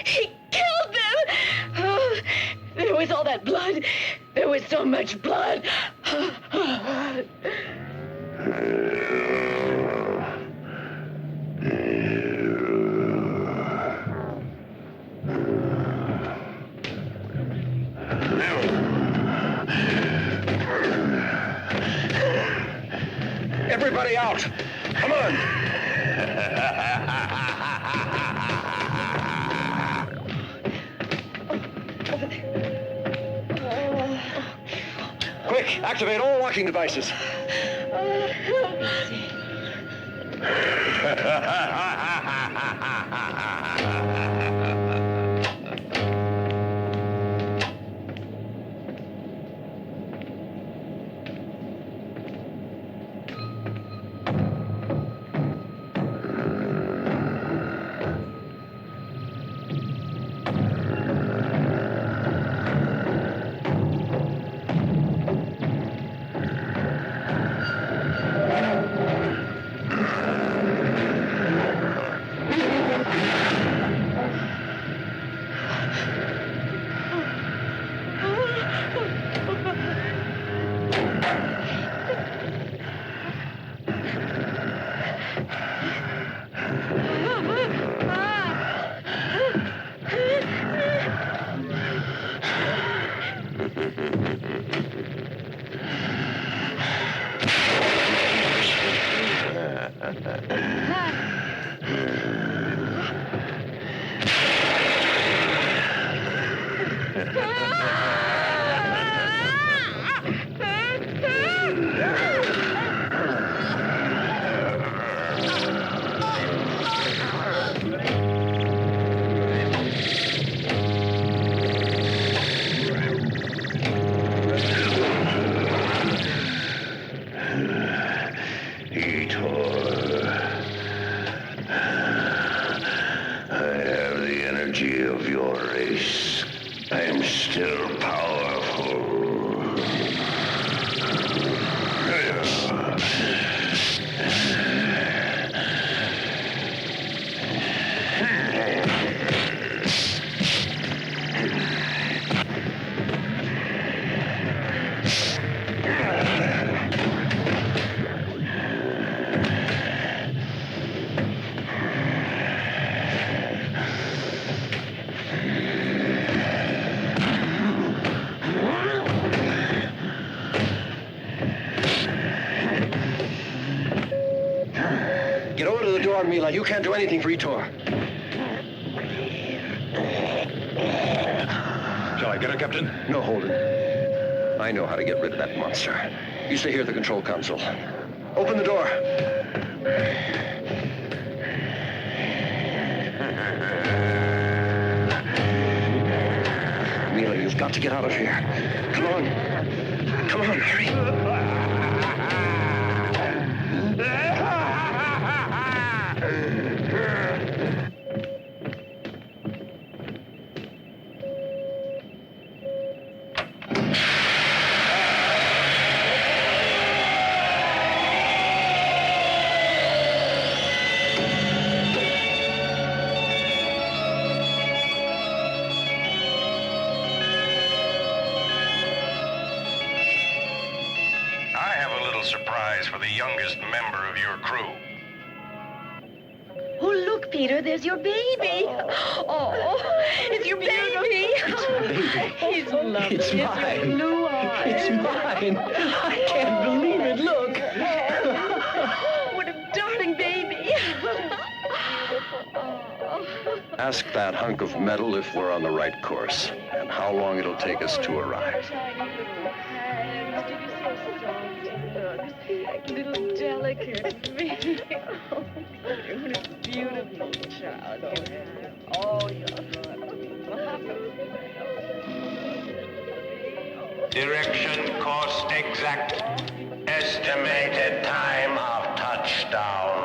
He killed them! Oh, there was all that blood. There was so much blood. out. Come on. Quick, activate all locking devices. Of your race, I am still powerful. Get over to the door, Mila. You can't do anything for Etor. Shall I get her, Captain? No, Holden. I know how to get rid of that monster. You stay here at the control console. Open the door. Mila, you've got to get out of here. Come on. Come on, hurry. Surprise for the youngest member of your crew. Oh, look, Peter, there's your baby. Oh, it's your baby. It's baby. He's lovely. It's mine. Your blue eyes. It's mine. I can't believe it. Look. What a darling baby. Ask that hunk of metal if we're on the right course, and how long it'll take us to arrive. Little delicate baby. Oh, what a beautiful child you have. Oh, Direction, course exact. Estimated time of touchdown.